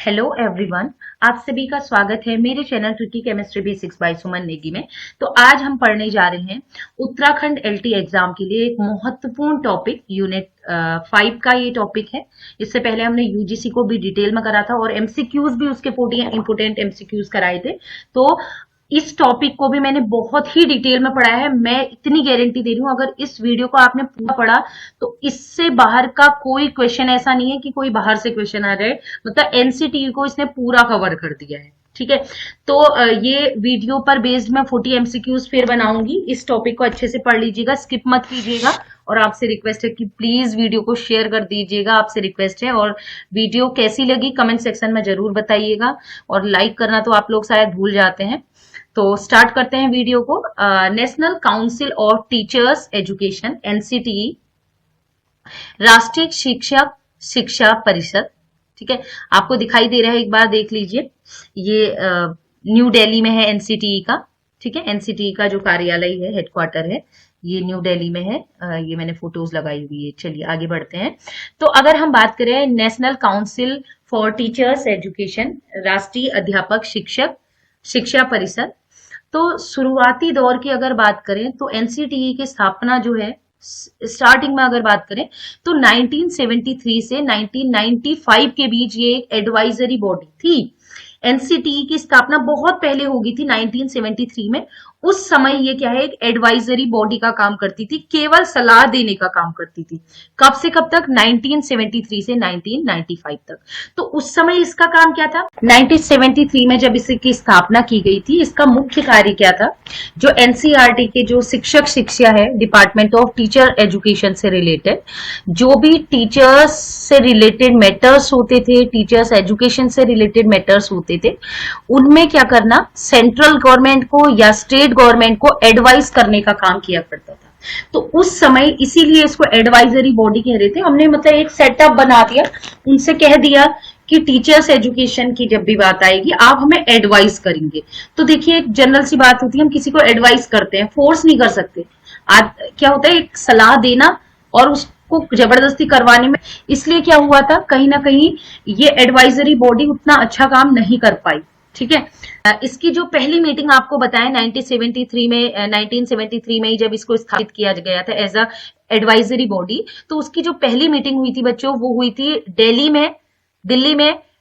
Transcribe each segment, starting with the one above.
Hello everyone. आप सभी का स्वागत है मेरे channel tricky chemistry basics by Suman Negi में। तो आज हम पढ़ने जा रहे हैं उत्तराखंड एलटी एग्जाम के लिए एक महत्वपूर्ण टॉपिक यूनिट 5 का ये टॉपिक है। इससे पहले हमने यूजीसी को भी डिटेल में करा था और एमसीक्यूज भी उसके 40 इंपोर्टेंट एमसीक्यूज कराए थे। तो इस टॉपिक को भी मैंने बहुत ही डिटेल में पढ़ा है। मैं इतनी गारंटी दे रही हूं, अगर इस वीडियो को आपने पूरा पढ़ा तो इससे बाहर का कोई क्वेश्चन ऐसा नहीं है कि कोई बाहर से क्वेश्चन आ जाए। मतलब एनसीटीई को इसने पूरा कवर कर दिया है। ठीक है, तो ये वीडियो पर बेस्ड मैं 40 एमसीक्यूज फिर बनाऊंगी। इस टॉपिक को अच्छे से पढ़ लीजिएगा, स्किप मत कीजिएगा। और आपसे रिक्वेस्ट है कि प्लीज वीडियो को शेयर कर दीजिएगा, आपसे रिक्वेस्ट है। और वीडियो कैसी लगी कमेंट सेक्शन में जरूर बताइएगा, और लाइक करना तो आप लोग शायद भूल जाते हैं। तो स्टार्ट करते हैं वीडियो को। National council of teachers education NCTE, राष्ट्रीय शिक्षक शिक्षा परिषद, ठीक है, आपको दिखाई दे रहा है, एक बार देख लीजिए। ये न्यू दिल्ली में है एनसीटीई का। ठीक है, एनसीटीई का जो कार्यालय है, हेडक्वार्टर है, ये न्यू दिल्ली में है। ये मैंने फोटोज लगाई हुई है। चलिए आगे बढ़ते हैं। तो अगर हम बात करें national council for teachers education, राष्ट्रीय अध्यापक शिक्षक शिक्षा परिषद, तो शुरुआती दौर की अगर बात करें तो एनसीटीई की स्थापना जो है, स्टार्टिंग में अगर बात करें तो 1973 से 1995 के बीच ये एक एडवाइजरी बॉडी थी। एनसीटीई की स्थापना बहुत पहले हो गई थी 1973 में। उस समय ये क्या है, एक एडवाइजरी बॉडी का काम करती थी, केवल सलाह देने का काम करती थी। कब से कब तक? 1973 से 1995 तक। तो उस समय इसका काम क्या था? 1973 में जब इसकी स्थापना की गई थी, इसका मुख्य कार्य क्या था? जो एनसीईआरटी के जो शिक्षक शिक्षा है, डिपार्टमेंट ऑफ टीचर एजुकेशन से रिलेटेड जो भी टीचर्स से रिलेटेड मैटर्स होते थे, टीचर्स एजुकेशन से रिलेटेड मैटर्स होते थे, उनमें क्या करना, सेंट्रल गवर्नमेंट को या स्टेट गवर्नमेंट को एडवाइस करने का काम किया करता था। तो उस समय इसीलिए इसको एडवाइजरी बॉडी कह रहे थे। हमने मतलब एक सेटअप बना दिया, उनसे कह दिया कि टीचर्स एजुकेशन की जब भी बात आएगी आप हमें एडवाइस करेंगे। तो देखिए, एक जनरल सी बात होती है, हम किसी को एडवाइस करते हैं, फोर्स नहीं कर सकते। आज क्या होता है, एक सलाह देना और उसको जबरदस्ती करवाने में, इसलिए क्या हुआ था, कहीं ना कहीं ये एडवाइजरी बॉडी उतना अच्छा काम नहीं कर पाई। ठीक है, इसकी जो पहली मीटिंग आपको बताया 1973 में ही जब इसको स्थापित किया गया था एज अ एडवाइजरी बॉडी, तो उसकी जो पहली मीटिंग हुई थी बच्चों, वो हुई थी दिल्ली में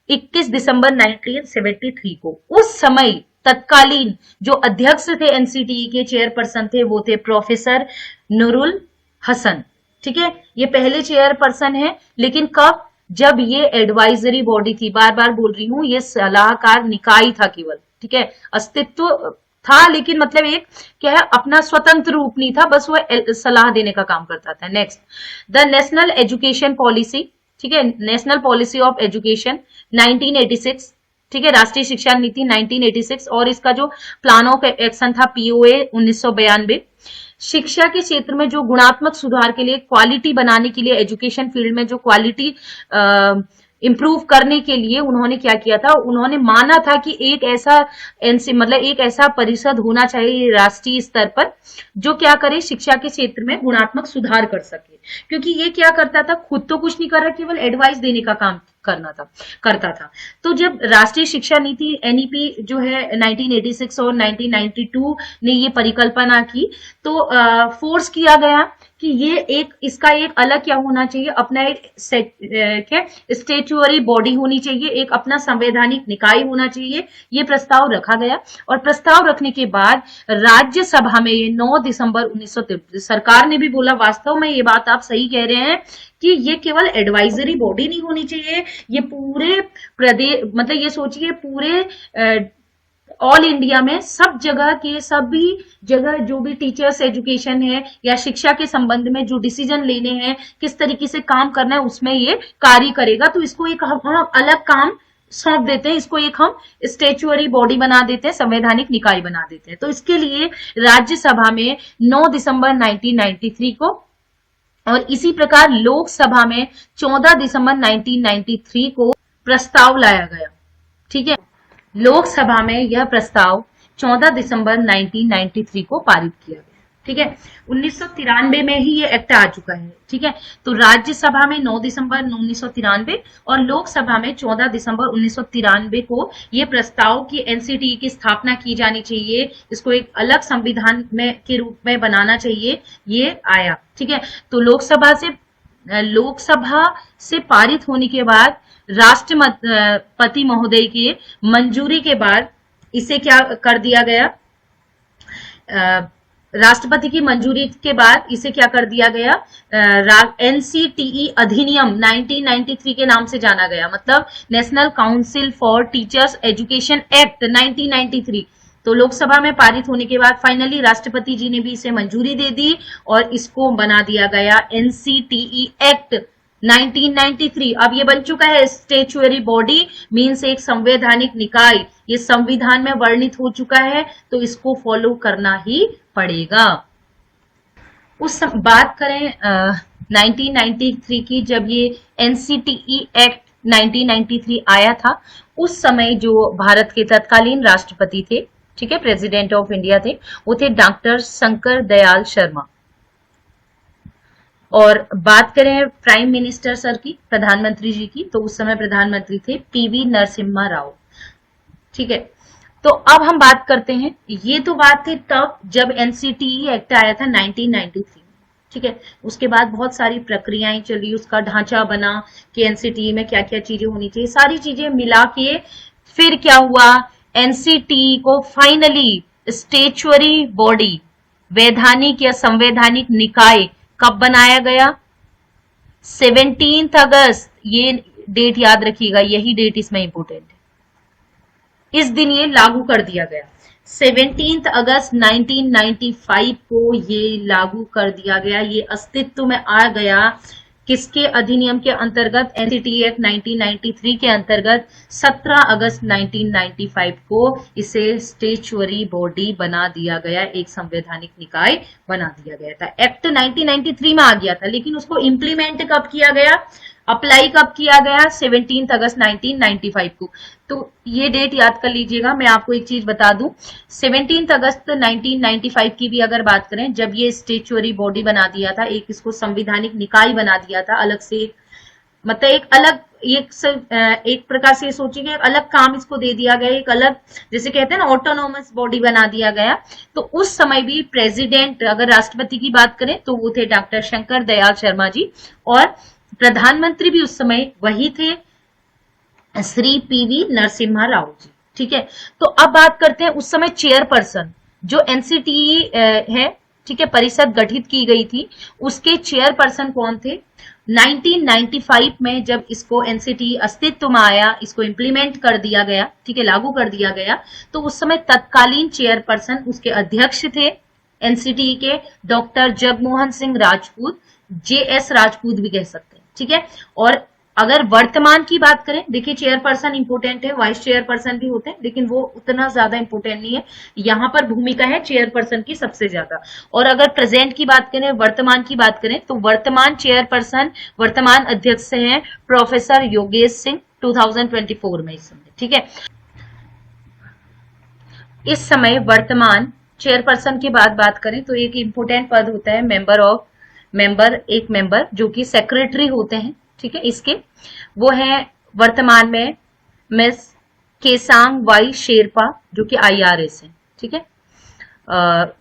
21 दिसंबर 1973 को। उस समय तत्कालीन जो अध्यक्ष थे एनसीटीई के, चेयरपर्सन थे, वो थे प्रोफेसर नूरुल हसन। ठीक है, ये पहले चेयरपर्सन है। लेकिन कब? जब ये एडवाइजरी बॉडी थी, बार बार बोल रही हूं, ये सलाहकार निकाय था केवल। ठीक है, अस्तित्व था लेकिन मतलब एक क्या है, अपना स्वतंत्र रूप नहीं था, बस वो सलाह देने का काम करता था। Next, the national education policy. ठीक है, नेशनल पॉलिसी ऑफ एजुकेशन 1986। ठीक है, राष्ट्रीय शिक्षा नीति 1986, और इसका जो प्लान ऑफ एक्शन था पीओए 1992। शिक्षा के क्षेत्र में जो गुणात्मक सुधार के लिए, क्वालिटी बनाने के लिए, एजुकेशन फील्ड में जो क्वालिटी इंप्रूव करने के लिए उन्होंने क्या किया था, उन्होंने माना था कि एक ऐसा मतलब एक ऐसा परिषद होना चाहिए राष्ट्रीय स्तर पर जो क्या करे, शिक्षा के क्षेत्र में गुणात्मक सुधार कर सके। क्योंकि ये क्या करता था, खुद तो कुछ नहीं कर रहा, केवल एडवाइस देने का काम करता था। तो जब राष्ट्रीय शिक्षा नीति एनईपी जो है 1986 और 1992 ने ये परिकल्पना की, तो फोर्स किया गया कि ये इसका एक अलग क्या होना चाहिए, अपना एक स्टेचुअरी बॉडी होनी चाहिए, एक अपना संवैधानिक निकाय होना चाहिए। ये प्रस्ताव रखा गया, और प्रस्ताव रखने के बाद राज्यसभा में ये 9 दिसंबर 1993 सरकार ने भी बोला, वास्तव में ये बात आप सही कह रहे हैं कि ये केवल एडवाइजरी बॉडी नहीं होनी चाहिए, ये पूरे प्रदेश, मतलब ये सोचिए पूरे ऑल इंडिया में सब जगह के, सभी जगह जो भी टीचर्स एजुकेशन है या शिक्षा के संबंध में जो डिसीजन लेने हैं, किस तरीके से काम करना है, उसमें ये कार्य करेगा। तो इसको एक हम अलग काम सौंप देते हैं, इसको एक हम स्टेचुअरी बॉडी बना देते हैं, संवैधानिक निकाय बना देते हैं। तो इसके लिए राज्यसभा में 9 दिसंबर 1993 को, और इसी प्रकार लोकसभा में 14 दिसंबर 1993 को प्रस्ताव लाया गया। ठीक है, लोकसभा में यह प्रस्ताव 14 दिसंबर 1993 को पारित किया गया। ठीक है। 1993 में ही ये एक्ट आ चुका है। ठीक है। तो राज्यसभा में 9 दिसंबर 1993 और लोकसभा में 14 दिसंबर 1993 को ये प्रस्ताव की एनसीटीई की स्थापना की जानी चाहिए, इसको एक अलग संविधान में के रूप में बनाना चाहिए, ये आया। ठीक है। तो लोकसभा से पारित होने के बाद राष्ट्रपति महोदय की मंजूरी के बाद इसे क्या कर दिया गया, राष्ट्रपति की मंजूरी के बाद इसे क्या कर दिया गया, एनसीटीई अधिनियम 1993 के नाम से जाना गया, मतलब national council for teachers education act 1993। तो लोकसभा में पारित होने के बाद फाइनली राष्ट्रपति जी ने भी इसे मंजूरी दे दी और इसको बना दिया गया एनसीटीई एक्ट 1993। अब ये बन चुका है स्टेचुअरी बॉडी, मीन्स एक संवैधानिक निकाय, ये संविधान में वर्णित हो चुका है, तो इसको फॉलो करना ही पड़ेगा। बात करें 1993 की, जब ये एनसीटीई एक्ट 1993 आया था, उस समय जो भारत के तत्कालीन राष्ट्रपति थे, ठीक है, प्रेसिडेंट ऑफ इंडिया थे, वो थे डॉक्टर शंकर दयाल शर्मा। और बात करें प्राइम मिनिस्टर सर की, प्रधानमंत्री जी की, तो उस समय प्रधानमंत्री थे पीवी नरसिम्हा राव। ठीक है। तो अब हम बात करते हैं, ये तो बात थी तब जब एनसीटीई एक्ट आया था 1993। ठीक है। उसके बाद बहुत सारी प्रक्रियाएं चली, उसका ढांचा बना कि एनसीटीई में क्या क्या चीजें होनी चाहिए, सारी चीजें मिला के फिर क्या हुआ, एनसीटीई को फाइनली स्टेचुअरी बॉडी, वैधानिक या संवैधानिक निकाय कब बनाया गया, 17 अगस्त, ये डेट याद रखिएगा, यही डेट इसमें इंपोर्टेंट है। इस दिन ये लागू कर दिया गया, 17 अगस्त 1995 को ये लागू कर दिया गया, ये अस्तित्व में आ गया। किसके अधिनियम के अंतर्गत, एनसीटीई एक्ट 1993 के अंतर्गत 17 अगस्त 1995 को इसे स्टेचुअरी बॉडी बना दिया गया, एक संवैधानिक निकाय बना दिया गया था। एक्ट 1993 में आ गया था, लेकिन उसको इम्प्लीमेंट कब किया गया, अप्लाई कब किया गया, 17 अगस्त 1995 को। तो ये डेट याद कर लीजिएगा। मैं आपको एक चीज बता दूं, 17 अगस्त 1995 की भी अगर बात करें, जब ये स्टेचुअरी बॉडी बना दिया था, एक इसको संवैधानिक निकाय बना दिया था अलग से, मतलब एक प्रकार से सोचिए, अलग काम इसको दे दिया गया, एक अलग, जैसे कहते हैं ना, ऑटोनोमस बॉडी बना दिया गया। तो उस समय भी प्रेसिडेंट, अगर राष्ट्रपति की बात करें तो वो थे डॉक्टर शंकर दयाल शर्मा जी, और प्रधानमंत्री भी उस समय वही थे, श्री पीवी नरसिम्हा राव जी। ठीक है। तो अब बात करते हैं उस समय चेयरपर्सन, जो एनसीटीई है, ठीक है, परिषद गठित की गई थी, उसके चेयरपर्सन कौन थे। 1995 में जब इसको एनसीटीई अस्तित्व में आया, इसको इम्प्लीमेंट कर दिया गया, ठीक है, लागू कर दिया गया, तो उस समय तत्कालीन चेयरपर्सन, उसके अध्यक्ष थे एनसीटीई के डॉक्टर जगमोहन सिंह राजपूत, जेएस राजपूत भी कह सकते हैं। ठीक है। और अगर वर्तमान की बात करें, देखिए चेयरपर्सन इंपोर्टेंट है, वाइस चेयरपर्सन भी होते हैं, लेकिन वो उतना ज्यादा इंपोर्टेंट नहीं है, यहाँ पर भूमिका है चेयरपर्सन की सबसे ज्यादा। और अगर प्रेजेंट की बात करें, वर्तमान की बात करें, तो वर्तमान चेयरपर्सन, वर्तमान अध्यक्ष हैं प्रोफेसर योगेश सिंह, 2024 में इस समय। ठीक है। इस समय वर्तमान चेयरपर्सन की बात करें तो एक इंपोर्टेंट पद होता है एक मेंबर जो कि सेक्रेटरी होते हैं। ठीक है। इसके वो है वर्तमान में मिस केसांग वाई शेरपा, जो कि आईआरएस है। ठीक है।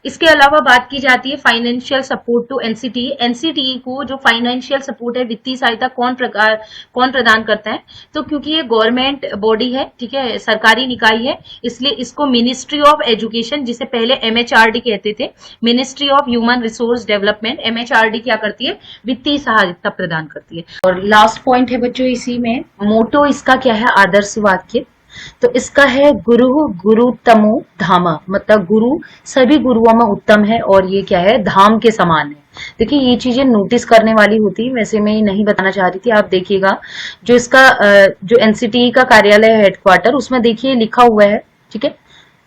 इसके अलावा बात की जाती है financial support to NCTE. NCTE को जो फाइनेंशियल सपोर्ट है, वित्तीय सहायता कौन प्रदान करता है, तो क्योंकि ये गवर्नमेंट बॉडी है, ठीक है, सरकारी निकाय है, इसलिए इसको मिनिस्ट्री ऑफ एजुकेशन, जिसे पहले एमएचआरडी कहते थे, ministry of human resource development, MHRD क्या करती है, वित्तीय सहायता प्रदान करती है। और लास्ट पॉइंट है बच्चों इसी में, मोटो इसका क्या है, आदर्श वाक्य, तो इसका है गुरु गुरुतमो धामा, मतलब गुरु सभी गुरुओं में उत्तम है और ये क्या है, धाम के समान है। देखिए ये चीजें नोटिस करने वाली होती है, वैसे मैं ये नहीं बताना चाह रही थी। आप देखिएगा जो इसका जो एनसीटीई का कार्यालय हेडक्वार्टर, उसमें देखिए लिखा हुआ है। ठीक है।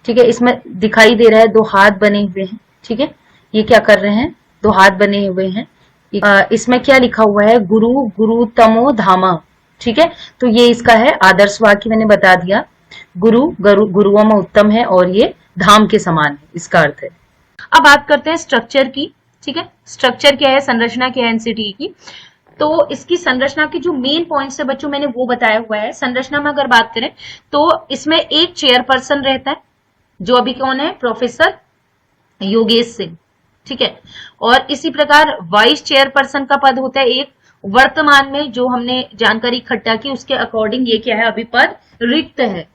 ठीक है। इसमें दिखाई दे रहा है 2 हाथ बने हुए हैं। ठीक है। ये क्या कर रहे हैं, 2 हाथ बने हुए हैं। इसमें क्या लिखा हुआ है, गुरु गुरुतमो धामा। ठीक है। तो ये इसका है आदर्श वाक्य, मैंने बता दिया, गुरुओं में उत्तम है और ये धाम के समान है, इसका अर्थ है। अब बात करते हैं स्ट्रक्चर की। ठीक है, स्ट्रक्चर क्या है, संरचना क्या है एनसीटी की। तो इसकी संरचना के जो मेन पॉइंट्स है बच्चों मैंने वो बताया हुआ है। संरचना में अगर बात करें तो इसमें एक चेयरपर्सन रहता है, जो अभी कौन है, प्रोफेसर योगेश सिंह। ठीक है, और इसी प्रकार वाइस चेयरपर्सन का पद होता है एक। वर्तमान में जो हमने जानकारी इकट्ठा की उसके अकॉर्डिंग ये क्या है, अभी पद रिक्त है।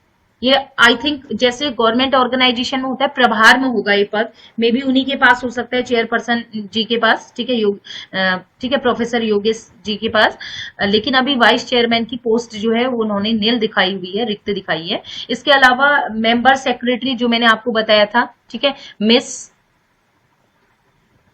ये आई थिंक जैसे गवर्नमेंट ऑर्गेनाइजेशन में होता है प्रभार में होगा ये पद, मे बी उन्हीं के पास हो सकता है, चेयरपर्सन जी के पास। ठीक है, ठीक है, प्रोफेसर योगेश जी के पास। लेकिन अभी वाइस चेयरमैन की पोस्ट जो है वो उन्होंने नील दिखाई हुई है, रिक्त दिखाई है। इसके अलावा मेंबर सेक्रेटरी जो मैंने आपको बताया था, ठीक है, मिस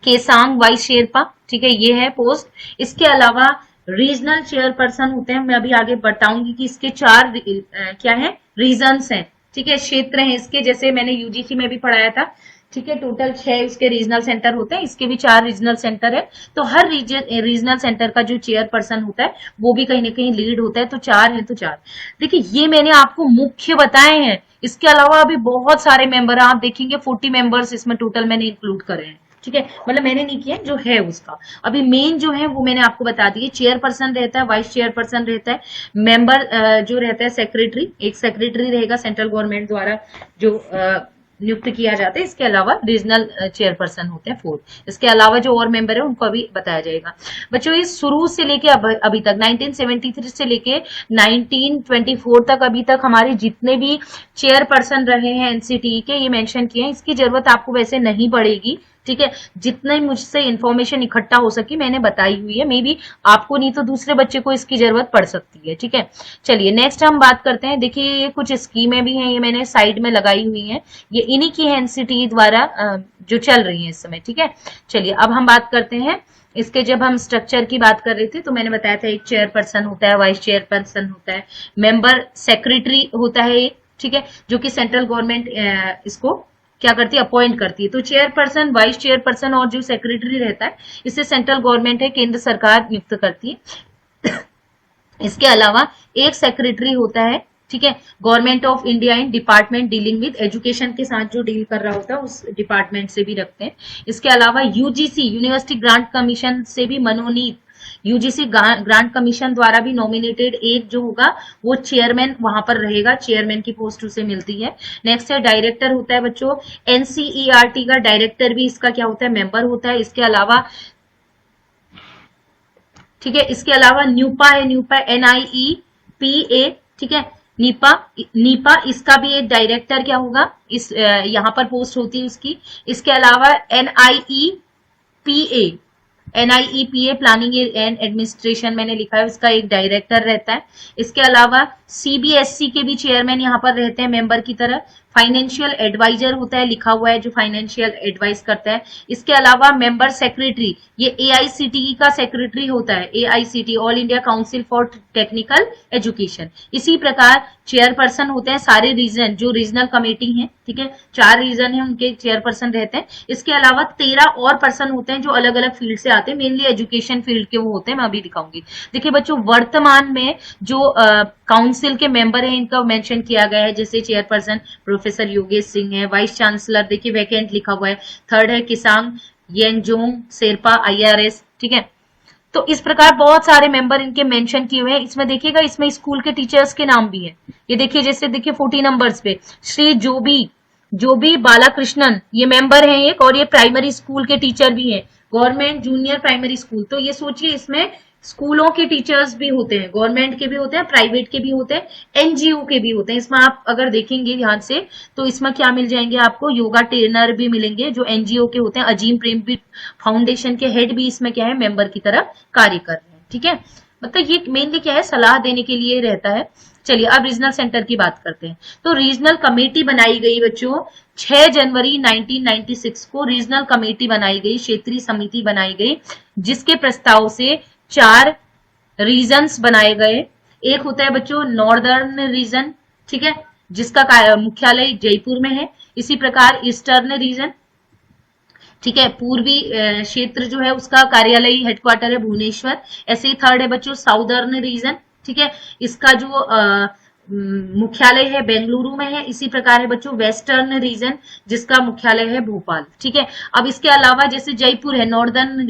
केसांग वाइस शेरपा। ठीक है, ये है पोस्ट। इसके अलावा रीजनल चेयरपर्सन होते हैं, मैं अभी आगे बताऊंगी कि इसके चार क्या है, रीजन्स हैं। ठीक है, क्षेत्र हैं इसके, जैसे मैंने यूजीसी में भी पढ़ाया था। ठीक है, टोटल 6 इसके रीजनल सेंटर होते हैं, इसके भी 4 रीजनल सेंटर है। तो हर रीजनल सेंटर का जो चेयरपर्सन होता है वो भी कहीं ना कहीं लीड होता है। तो 4 है तो 4। देखिए, ये मैंने आपको मुख्य बताए हैं। इसके अलावा अभी बहुत सारे मेंबर हैं, आप देखेंगे 40 मेंबर्स इसमें टोटल मैंने इंक्लूड करे हैं। ठीक है, मतलब मैंने नहीं किया, जो है उसका। अभी मेन जो है वो मैंने आपको बता दिए। चेयरपर्सन रहता है, वाइस चेयरपर्सन रहता है, मेंबर जो रहता है सेक्रेटरी, एक सेक्रेटरी रहेगा सेंट्रल गवर्नमेंट द्वारा जो नियुक्त किया जाता है। इसके अलावा रीजनल चेयरपर्सन होते हैं 4। इसके अलावा जो और मेंबर है उनको अभी बताया जाएगा। बच्चों, ये शुरू से लेके अभी तक 1973 से लेके 1924 तक अभी तक हमारे जितने भी चेयरपर्सन रहे हैं एनसीटी के, ये मेंशन किए हैं। इसकी जरूरत आपको वैसे नहीं पड़ेगी। ठीक है, जितने मुझसे इंफॉर्मेशन इकट्ठा हो सकी मैंने बताई हुई है। मे बी आपको नहीं तो दूसरे बच्चे को इसकी जरूरत पड़ सकती है। ठीक है, चलिए नेक्स्ट हम बात करते हैं। देखिए, ये कुछ स्कीमें भी हैं, ये मैंने साइड में लगाई हुई हैं। ये इन्हीं की है एनसीटी द्वारा जो चल रही है इस समय। ठीक है, चलिए अब हम बात करते हैं इसके। जब हम स्ट्रक्चर की बात कर रहे थे तो मैंने बताया था एक चेयरपर्सन होता है, वाइस चेयरपर्सन होता है, मेंबर सेक्रेटरी होता है एक। ठीक है, जो कि सेंट्रल गवर्नमेंट इसको क्या करती है, अपॉइंट करती है। तो चेयरपर्सन, वाइस चेयरपर्सन और जो सेक्रेटरी रहता है इसे सेंट्रल गवर्नमेंट है, केंद्र सरकार नियुक्त करती है। इसके अलावा एक सेक्रेटरी होता है, ठीक है, government of India in department dealing with education के साथ जो डील कर रहा होता है उस डिपार्टमेंट से भी रखते हैं। इसके अलावा यूजीसी, यूनिवर्सिटी ग्रांट कमीशन से भी मनोनीत, यूजीसी ग्रांट कमीशन द्वारा भी नॉमिनेटेड एक जो होगा वो चेयरमैन वहां पर रहेगा, चेयरमैन की पोस्ट उसे मिलती है। नेक्स्ट है डायरेक्टर होता है बच्चों, एनसीईआरटी का डायरेक्टर भी इसका क्या होता है, मेंबर होता है। इसके अलावा ठीक है, इसके अलावा न्यूपा है, न्यूपा NIEPA। ठीक है, नीपा, नीपा इसका भी एक डायरेक्टर क्या होगा, इस यहाँ पर पोस्ट होती है उसकी। इसके अलावा NIEPA प्लानिंग एंड एडमिनिस्ट्रेशन मैंने लिखा है, उसका एक डायरेक्टर रहता है। इसके अलावा सीबीएसई के भी चेयरमैन यहाँ पर रहते हैं मेंबर की तरह। फाइनेंशियल एडवाइजर होता है, लिखा हुआ है, जो फाइनेंशियल एडवाइस करता है। इसके अलावा मेंबर सेक्रेटरी, ये एआईसीटीई का सेक्रेटरी होता है, AICT all India council for technical education. इसी प्रकार चेयरपर्सन होते हैं सारे रीजन, जो रीजनल कमेटी है। ठीक है, 4 रीजन है उनके चेयरपर्सन रहते हैं। इसके अलावा 13 और पर्सन होते हैं जो अलग अलग फील्ड से आते हैं, मेनली एजुकेशन फील्ड के वो होते हैं, मैं अभी दिखाऊंगी। देखिए बच्चों, वर्तमान में जो काउंसिल के मेंबर हैं इनका मेंशन किया गया है, जैसे चेयरपर्सन प्रोफेसर योगेश सिंह है, वाइस चांसलर देखिए वैकेंट लिखा हुआ है, थर्ड है किसांग येनजोंग शेरपा IRS। ठीक है, तो इस प्रकार बहुत सारे मेंबर इनके मेंशन किए हुए हैं। इसमें देखिएगा, इसमें स्कूल के टीचर्स के नाम भी है। ये देखिए, जैसे देखिए 40 नंबर्स पे श्री जोबी बालाकृष्णन ये मेंबर हैं एक, और ये प्राइमरी स्कूल के टीचर भी हैं, गवर्नमेंट जूनियर प्राइमरी स्कूल। तो ये सोचिए, इसमें स्कूलों के टीचर्स भी होते हैं, गवर्नमेंट के भी होते हैं, प्राइवेट के भी होते हैं, एनजीओ के भी होते हैं। इसमें आप अगर देखेंगे ध्यान से तो इसमें क्या मिल जाएंगे आपको, योगा ट्रेनर भी मिलेंगे जो एनजीओ के होते हैं। अजीम प्रेमवीर फाउंडेशन के हेड भी इसमें क्या है, मेंबर की तरह कार्य कर रहे हैं। ठीक है, मतलब ये मेनली क्या है, सलाह देने के लिए रहता है। चलिए अब रीजनल सेंटर की बात करते हैं। तो रीजनल कमेटी बनाई गई बच्चों 6 जनवरी 1996 को रीजनल कमेटी बनाई गई, क्षेत्रीय समिति बनाई गई, जिसके प्रस्ताव से 4 रीजन्स बनाए गए। एक होता है बच्चों नॉर्दर्न रीजन, ठीक है, जिसका मुख्यालय जयपुर में है। इसी प्रकार ईस्टर्न रीजन, ठीक है, पूर्वी क्षेत्र जो है उसका कार्यालय हेडक्वार्टर है भुवनेश्वर। ऐसे ही थर्ड है बच्चों साउदर्न रीजन, ठीक है, इसका जो मुख्यालय है बेंगलुरु में है। इसी प्रकार है बच्चों वेस्टर्न रीजन, जिसका मुख्यालय है भोपाल। ठीक है, अब इसके अलावा जैसे जयपुर है नॉर्दर्न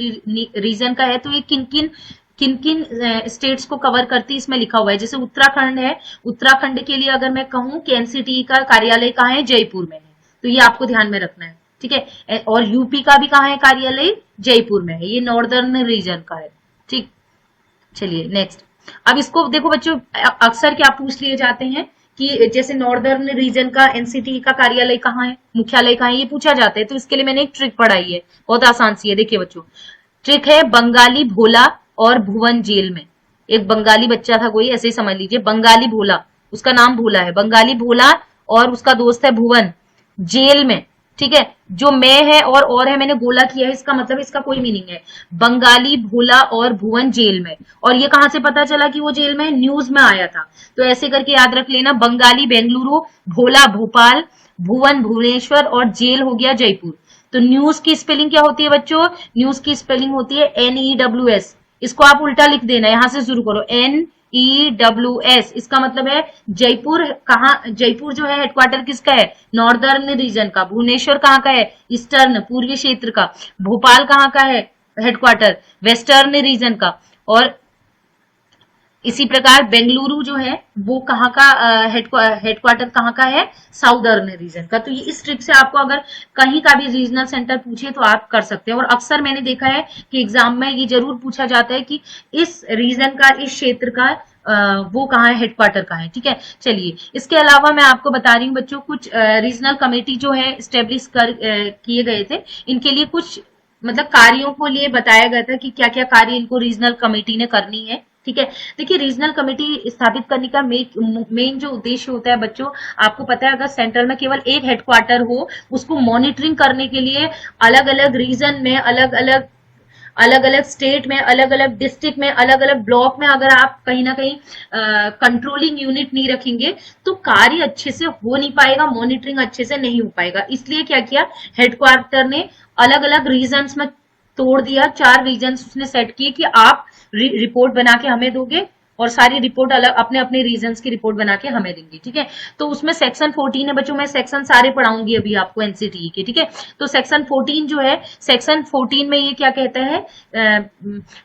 रीजन का है, तो ये किन किन किन किन स्टेट्स को कवर करती है इसमें लिखा हुआ है। जैसे उत्तराखंड है, उत्तराखंड के लिए अगर मैं कहूं कि एनसीटी का कार्यालय कहाँ है, जयपुर में है, तो ये आपको ध्यान में रखना है। ठीक है, और यूपी का भी कहाँ है कार्यालय, जयपुर में है, ये नॉर्दर्न रीजन का है। ठीक, चलिए नेक्स्ट। अब इसको देखो बच्चों, अक्सर क्या पूछ लिए जाते हैं कि जैसे नॉर्दर्न रीजन का एनसीटी का कार्यालय कहाँ है, मुख्यालय कहाँ है, ये पूछा जाता है। तो इसके लिए मैंने एक ट्रिक पढ़ाई है, बहुत आसान सी है। देखिए बच्चों, ट्रिक है बंगाली भोला और भुवन जेल में। एक बंगाली बच्चा था कोई, ऐसे ही समझ लीजिए, बंगाली भोला, उसका नाम भोला है, बंगाली भोला और उसका दोस्त है भुवन, जेल में। ठीक है, जो मैं है और है मैंने गोला किया है, इसका मतलब इसका कोई मीनिंग है। बंगाली भोला और भुवन जेल में। और ये कहां से पता चला कि वो जेल में है, न्यूज में आया था। तो ऐसे करके याद रख लेना, बंगाली बेंगलुरु, भोला भोपाल, भुवन भुवनेश्वर और जेल हो गया जयपुर। तो न्यूज की स्पेलिंग क्या होती है बच्चों, न्यूज की स्पेलिंग होती है NEWS। इसको आप उल्टा लिख देना, यहां से शुरू करो, NEWS। इसका मतलब है जयपुर। कहाँ, जयपुर जो है हेडक्वार्टर किसका है, नॉर्दर्न रीजन का। भुवनेश्वर कहाँ का है, ईस्टर्न पूर्वी क्षेत्र का। भोपाल कहाँ का है हेडक्वार्टर, वेस्टर्न रीजन का। और इसी प्रकार बेंगलुरु जो है वो कहाँ का हेडक्वार्टर कहाँ का है, साउदर्न रीजन का। तो ये इस ट्रिक से आपको अगर कहीं का भी रीजनल सेंटर पूछे तो आप कर सकते हैं। और अक्सर मैंने देखा है कि एग्जाम में ये जरूर पूछा जाता है कि इस रीजन का, इस क्षेत्र का वो कहाँ है, हेडक्वार्टर कहाँ है। ठीक है, चलिए इसके अलावा मैं आपको बता रही हूँ बच्चों, कुछ रीजनल कमेटी जो है स्टेब्लिश किए गए थे, इनके लिए कुछ मतलब कार्यों को लिए बताया गया था कि क्या क्या कार्य इनको रीजनल कमेटी ने करनी है। ठीक है, देखिए रीजनल कमेटी स्थापित करने का मेन जो उद्देश्य होता है बच्चों, आपको पता है, अगर सेंट्रल में केवल एक हेडक्वार्टर हो, उसको मॉनिटरिंग करने के लिए अलग अलग रीजन में, अलग अलग स्टेट में, अलग अलग डिस्ट्रिक्ट में, अलग अलग ब्लॉक में अगर आप कहीं ना कहीं कंट्रोलिंग यूनिट नहीं रखेंगे तो कार्य अच्छे से हो नहीं पाएगा, मॉनिटरिंग अच्छे से नहीं हो पाएगा। इसलिए क्या किया, हेडक्वार्टर ने अलग अलग रीजन्स में तोड़ दिया, 4 रीजन्स उसने सेट किए कि आप रिपोर्ट बना के हमें दोगे और सारी रिपोर्ट अलग अपने अपने रीजन्स की रिपोर्ट बना के हमें देंगे। ठीक है, तो उसमें सेक्शन 14 है बच्चों, मैं सेक्शन सारे पढ़ाऊंगी अभी आपको एनसीटीई के। ठीक है, तो सेक्शन 14 जो है, सेक्शन 14 में ये क्या कहता है,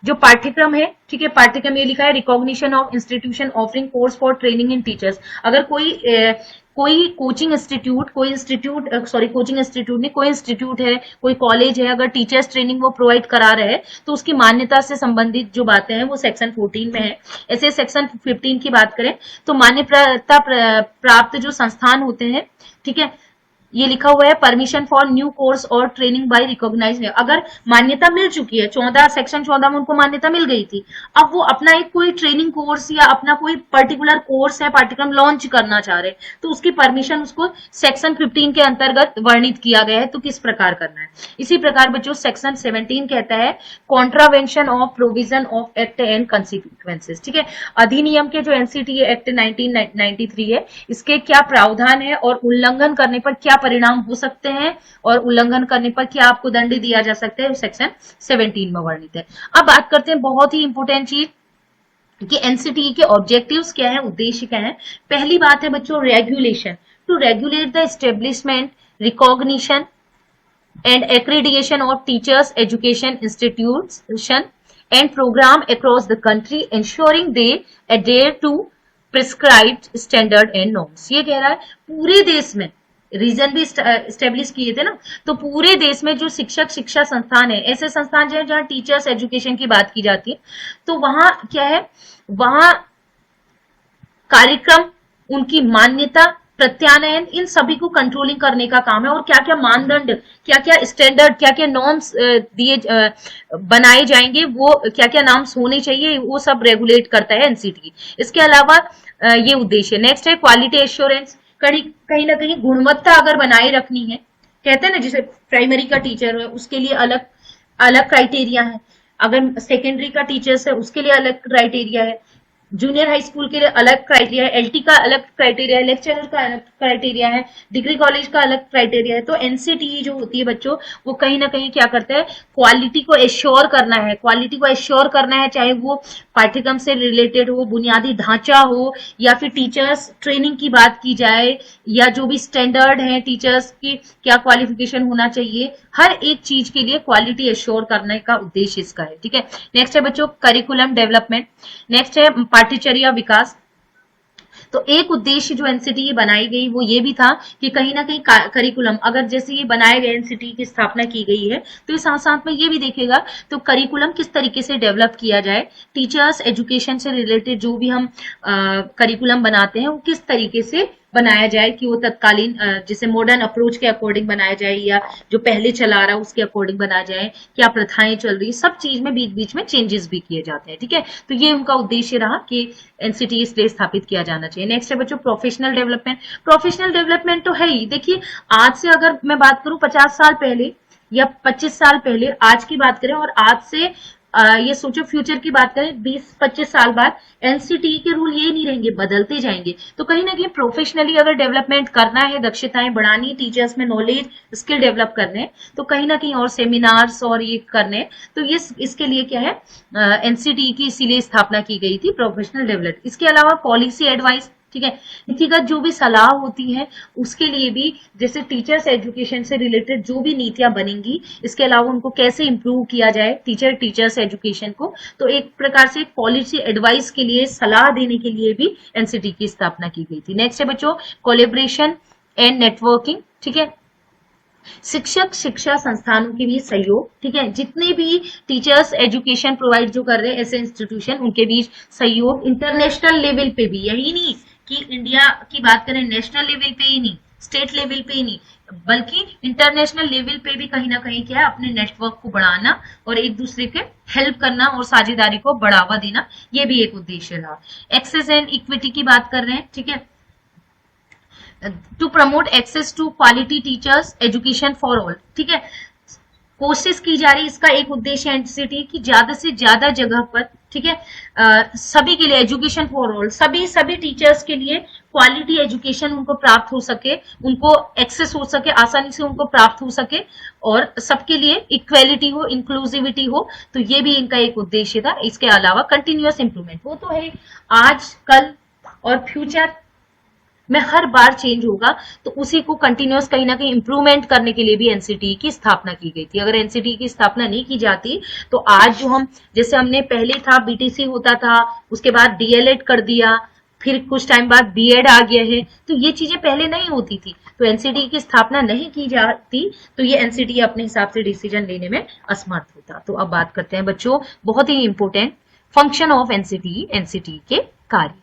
जो पाठ्यक्रम है, ठीक है, पाठ्यक्रम ये लिखा है, recognition of institution offering course for training in teachers. अगर कोई कोचिंग इंस्टीट्यूट, कोचिंग इंस्टीट्यूट नहीं, कोई इंस्टीट्यूट है, कोई कॉलेज है, अगर टीचर्स ट्रेनिंग वो प्रोवाइड करा रहे हैं तो उसकी मान्यता से संबंधित जो बातें हैं वो सेक्शन 14 में है। ऐसे सेक्शन 15 की बात करें तो मान्यता प्राप्त जो संस्थान होते हैं, ठीक है, ये लिखा हुआ है परमिशन फॉर न्यू कोर्स और ट्रेनिंग बाय रिकॉग्नाइज। अगर मान्यता मिल चुकी है, 14 सेक्शन 14 में उनको मान्यता मिल गई थी, अब वो अपना एक कोई ट्रेनिंग कोर्स या अपना कोई पर्टिकुलर कोर्स है, पाठ्यक्रम लॉन्च करना चाह रहे, तो उसकी परमिशन उसको सेक्शन 15 के अंतर्गत वर्णित किया गया है, तो किस प्रकार करना है। इसी प्रकार बच्चों सेक्शन 17 कहता है contravention of provision of act and consequences. ठीक है, अधिनियम के जो एनसीटी एक्ट 1993 है, इसके क्या प्रावधान है और उल्लंघन करने पर क्या परिणाम हो सकते हैं और उल्लंघन करने पर क्या आपको दंड दिया जा सकता है, सेक्शन 17 में वर्णित है। अब बात करते हैं बहुत ही इंपोर्टेंट चीज कि एनसीटी के ऑब्जेक्टिव्स क्या है, उद्देश्य क्या है। पहली बात है बच्चों regulation, to regulate the establishment, recognition and accreditation of teachers education institution and program across the country ensuring they adhere to prescribed standard and norms। ये कह रहा है पूरे देश में, रीजन भी स्टेब्लिश किए थे ना, तो पूरे देश में जो शिक्षा संस्थान है, ऐसे संस्थान जो है जहां टीचर्स एजुकेशन की बात की जाती है, तो वहां क्या है, वहां कार्यक्रम, उनकी मान्यता, प्रत्यानयन, इन सभी को कंट्रोलिंग करने का काम है। और क्या क्या मानदंड, क्या क्या स्टैंडर्ड, क्या क्या नॉर्म्स बनाए जाएंगे, वो क्या क्या नॉर्म्स होने चाहिए, वो सब रेगुलेट करता है एनसीटी। इसके अलावा ये उद्देश्य। नेक्स्ट है क्वालिटी एश्योरेंस, कहीं ना कहीं गुणवत्ता अगर बनाए रखनी है, कहते हैं ना जैसे प्राइमरी का टीचर है उसके लिए अलग अलग क्राइटेरिया है, अगर सेकेंडरी का टीचर्स है उसके लिए अलग क्राइटेरिया है, जूनियर हाई स्कूल के लिए अलग क्राइटेरिया है, एलटी का अलग क्राइटेरिया है, लेक्चरर का अलग क्राइटेरिया है, डिग्री कॉलेज का अलग क्राइटेरिया है। तो एनसीटीई जो होती है बच्चों, वो कहीं ना कहीं क्या करता है, क्वालिटी को एश्योर करना है, क्वालिटी को एश्योर करना है, चाहे वो पाठ्यक्रम से रिलेटेड हो, बुनियादी ढांचा हो, या फिर टीचर्स ट्रेनिंग की बात की जाए, या जो भी स्टैंडर्ड है टीचर्स की क्या क्वालिफिकेशन होना चाहिए, हर एक चीज के लिए क्वालिटी एश्योर करने का उद्देश्य इसका है। ठीक है। नेक्स्ट है बच्चों करिकुलम डेवलपमेंट। नेक्स्ट है पाठ्यचर्या विकास। तो एक उद्देश्य जो एनसीटी बनाई गई वो ये भी था कि कहीं ना कहीं करिकुलम, अगर जैसे ये बनाए गए एनसीटी की स्थापना की गई है, तो ये साथ साथ में ये भी देखेगा तो करिकुलम किस तरीके से डेवलप किया जाए, टीचर्स एजुकेशन से रिलेटेड जो भी हम करिकुलम बनाते हैं वो किस तरीके से बनाया जाए कि वो तत्कालीन जैसे मॉडर्न अप्रोच के अकॉर्डिंग बनाया जाए, या जो पहले चला रहा उसके अकॉर्डिंग बनाया जाए, क्या प्रथाएं चल रही, सब चीज में बीच बीच में चेंजेस भी किए जाते हैं। ठीक है। तो ये उनका उद्देश्य रहा कि एनसीटी इसलिए स्थापित किया जाना चाहिए। नेक्स्ट है बच्चों प्रोफेशनल डेवलपमेंट। प्रोफेशनल डेवलपमेंट तो है ही, देखिए आज से अगर मैं बात करूं 50 साल पहले या 25 साल पहले, आज की बात करें, और आज से ये सोचो फ्यूचर की बात करें 20-25 साल बाद, एनसीटी के रूल ये नहीं रहेंगे, बदलते जाएंगे। तो कहीं ना कहीं प्रोफेशनली अगर डेवलपमेंट करना है, दक्षताएं बढ़ानी है, टीचर्स में नॉलेज स्किल डेवलप करने हैं, तो कहीं ना कहीं और सेमिनार्स और ये करने हैं। तो ये इसके लिए क्या है, एनसीटी की इसीलिए स्थापना की गई थी, प्रोफेशनल डेवलपमेंट। इसके अलावा पॉलिसी एडवाइस, ठीक है, नीतिगत जो भी सलाह होती है उसके लिए भी, जैसे टीचर्स एजुकेशन से रिलेटेड जो भी नीतियां बनेंगी, इसके अलावा उनको कैसे इंप्रूव किया जाए टीचर्स एजुकेशन को, तो एक प्रकार से पॉलिसी एडवाइस के लिए, सलाह देने के लिए भी एनसीटी की स्थापना की गई थी। नेक्स्ट है बच्चों कोलेब्रेशन एंड नेटवर्किंग। ठीक है। शिक्षक शिक्षा संस्थानों के बीच सहयोग, ठीक है, जितने भी टीचर्स एजुकेशन प्रोवाइड जो कर रहे हैं ऐसे इंस्टीट्यूशन, उनके बीच सहयोग, इंटरनेशनल लेवल पे भी, यही नहीं कि इंडिया की बात करें नेशनल लेवल पे ही नहीं, स्टेट लेवल पे ही नहीं, बल्कि इंटरनेशनल लेवल पे भी कहीं ना कहीं क्या है, अपने नेटवर्क को बढ़ाना और एक दूसरे के हेल्प करना और साझेदारी को बढ़ावा देना, ये भी एक उद्देश्य रहा। एक्सेस एंड इक्विटी की बात कर रहे हैं। ठीक है। To promote access to quality teachers education for all. ठीक है। कोशिश की जा रही, इसका एक उद्देश्य एनसीटी की ज्यादा से ज्यादा जगह पर, ठीक है, सभी के लिए एजुकेशन फॉर ऑल, सभी सभी टीचर्स के लिए क्वालिटी एजुकेशन उनको प्राप्त हो सके, उनको एक्सेस हो सके, आसानी से उनको प्राप्त हो सके, और सबके लिए इक्वेलिटी हो, इंक्लूसिविटी हो। तो ये भी इनका एक उद्देश्य था। इसके अलावा कंटिन्यूअस इंप्रूवमेंट, वो तो है आज कल और फ्यूचर में हर बार चेंज होगा, तो उसी को कंटिन्यूअस कहीं ना कहीं इंप्रूवमेंट करने के लिए भी एनसीटी की स्थापना की गई थी। अगर एनसीटी की स्थापना नहीं की जाती तो आज जो हम, जैसे हमने पहले था बीटीसी होता था, उसके बाद डीएलएड कर दिया, फिर कुछ टाइम बाद बीएड आ गया है, तो ये चीजें पहले नहीं होती थी। तो एनसीटी की स्थापना नहीं की जाती तो ये एनसीटी अपने हिसाब से डिसीजन लेने में असमर्थ होता। तो अब बात करते हैं बच्चों बहुत ही important function of NCT, NCT के कार्य।